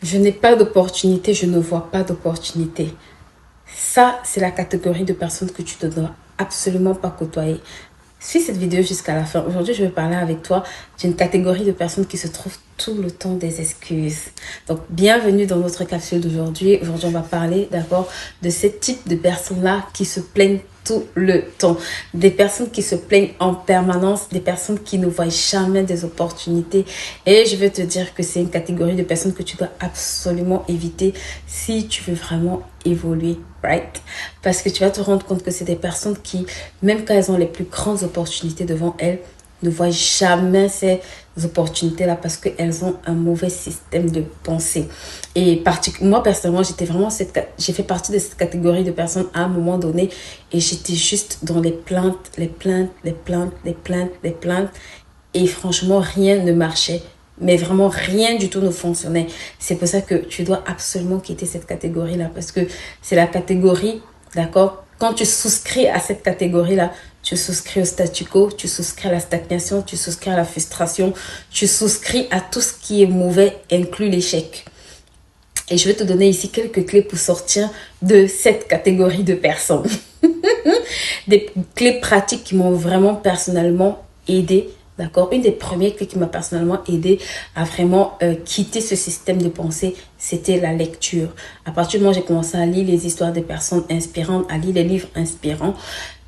Je n'ai pas d'opportunité, je ne vois pas d'opportunité. Ça, c'est la catégorie de personnes que tu ne dois absolument pas côtoyer. Suis cette vidéo jusqu'à la fin. Aujourd'hui, je vais parler avec toi d'une catégorie de personnes qui se trouvent tout le temps des excuses. Donc, bienvenue dans notre capsule d'aujourd'hui. Aujourd'hui, on va parler d'abord de ce type de personnes-là qui se plaignent tout le temps. Des personnes qui se plaignent en permanence, des personnes qui ne voient jamais des opportunités. Et je vais te dire que c'est une catégorie de personnes que tu dois absolument éviter si tu veux vraiment évoluer, right? Parce que tu vas te rendre compte que c'est des personnes qui, même quand elles ont les plus grandes opportunités devant elles, ne voient jamais ces opportunités-là parce qu'elles ont un mauvais système de pensée. Et moi, personnellement, j'ai fait partie de cette catégorie de personnes à un moment donné et j'étais juste dans les plaintes, les plaintes, les plaintes, les plaintes, les plaintes. Et franchement, rien ne marchait. Mais vraiment, rien du tout ne fonctionnait. C'est pour ça que tu dois absolument quitter cette catégorie-là parce que c'est la catégorie, d'accord? Quand tu souscris à cette catégorie-là, tu souscris au statu quo, tu souscris à la stagnation, tu souscris à la frustration, tu souscris à tout ce qui est mauvais, inclus l'échec. Et je vais te donner ici quelques clés pour sortir de cette catégorie de personnes. Des clés pratiques qui m'ont vraiment personnellement aidé. D'accord? Une des premières clés qui m'a personnellement aidé à vraiment quitter ce système de pensée, c'était la lecture. À partir du moment où j'ai commencé à lire les histoires des personnes inspirantes, à lire les livres inspirants,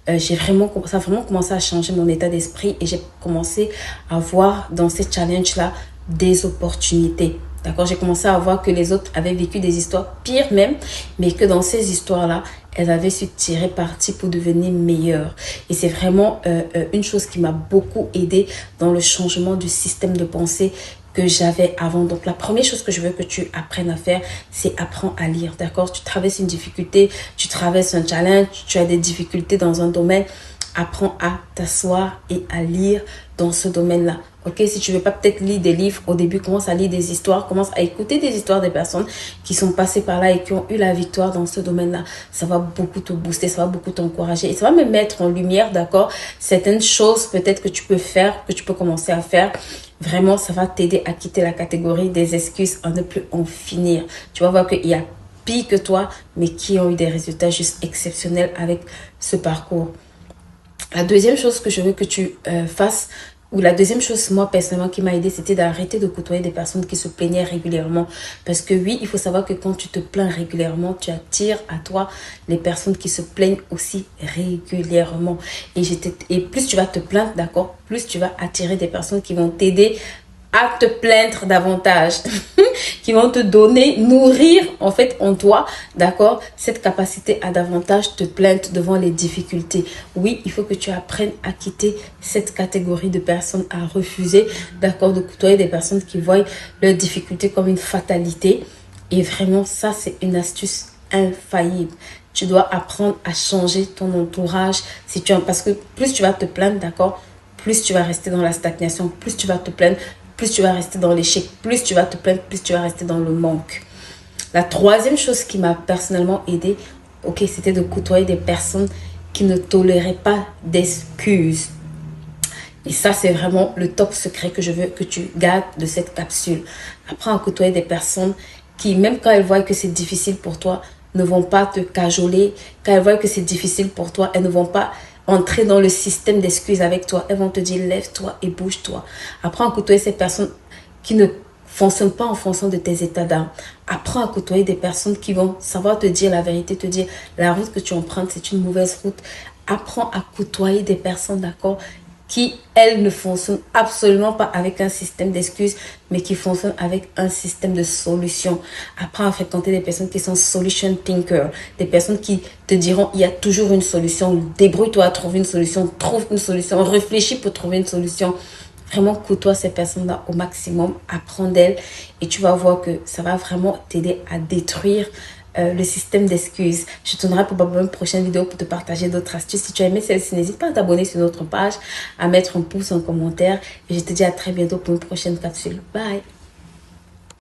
ça a vraiment commencé à changer mon état d'esprit et j'ai commencé à voir dans ces challenges-là des opportunités. D'accord, j'ai commencé à voir que les autres avaient vécu des histoires pires même, mais que dans ces histoires-là, elles avaient su tirer parti pour devenir meilleures. Et c'est vraiment une chose qui m'a beaucoup aidée dans le changement du système de pensée que j'avais avant. Donc, la première chose que je veux que tu apprennes à faire, c'est apprendre à lire, d'accord? Tu traverses une difficulté, tu traverses un challenge, tu as des difficultés dans un domaine, apprends à t'asseoir et à lire dans ce domaine-là. Ok, si tu veux pas peut-être lire des livres au début, commence à lire des histoires, commence à écouter des histoires des personnes qui sont passées par là et qui ont eu la victoire dans ce domaine-là. Ça va beaucoup te booster, ça va beaucoup t'encourager et ça va me mettre en lumière, d'accord, certaines choses peut-être que tu peux faire, que tu peux commencer à faire. Vraiment, ça va t'aider à quitter la catégorie des excuses, à ne plus en finir. Tu vas voir qu'il y a pire que toi, mais qui ont eu des résultats juste exceptionnels avec ce parcours. La deuxième chose que je veux que tu fasses, ou la deuxième chose, moi, personnellement, qui m'a aidé, c'était d'arrêter de côtoyer des personnes qui se plaignaient régulièrement. Parce que oui, il faut savoir que quand tu te plains régulièrement, tu attires à toi les personnes qui se plaignent aussi régulièrement. Et plus tu vas te plaindre, d'accord, plus tu vas attirer des personnes qui vont t'aider à te plaindre davantage, qui vont te donner, nourrir en fait en toi, d'accord, cette capacité à davantage te plaindre devant les difficultés. Oui, il faut que tu apprennes à quitter cette catégorie de personnes, à refuser, d'accord, de côtoyer des personnes qui voient leurs difficultés comme une fatalité. Et vraiment, ça, c'est une astuce infaillible. Tu dois apprendre à changer ton entourage parce que plus tu vas te plaindre, d'accord, plus tu vas rester dans la stagnation, plus tu vas te plaindre, plus tu vas rester dans l'échec, plus tu vas te plaindre, plus tu vas rester dans le manque. La troisième chose qui m'a personnellement aidé, ok, c'était de côtoyer des personnes qui ne toléraient pas d'excuses. Et ça, c'est vraiment le top secret que je veux que tu gardes de cette capsule. Apprends à côtoyer des personnes qui, même quand elles voient que c'est difficile pour toi, ne vont pas te cajoler. Quand elles voient que c'est difficile pour toi, elles ne vont pas entrer dans le système d'excuses avec toi. Elles vont te dire, lève-toi et bouge-toi. Apprends à côtoyer ces personnes qui ne fonctionnent pas en fonction de tes états d'âme. Apprends à côtoyer des personnes qui vont savoir te dire la vérité, te dire la route que tu empruntes, c'est une mauvaise route. Apprends à côtoyer des personnes, d'accord, qui, elles, ne fonctionnent absolument pas avec un système d'excuses, mais qui fonctionnent avec un système de solutions. Apprends à fréquenter des personnes qui sont solution thinkers, des personnes qui te diront, il y a toujours une solution, débrouille-toi à trouver une solution, trouve une solution, réfléchis pour trouver une solution. Vraiment, côtoie ces personnes-là au maximum, apprends d'elles et tu vas voir que ça va vraiment t'aider à détruire le système d'excuses. Je tournerai probablement une prochaine vidéo pour te partager d'autres astuces. Si tu as aimé celle-ci, n'hésite pas à t'abonner sur notre page, à mettre un pouce, un commentaire. Et je te dis à très bientôt pour une prochaine capsule. Bye!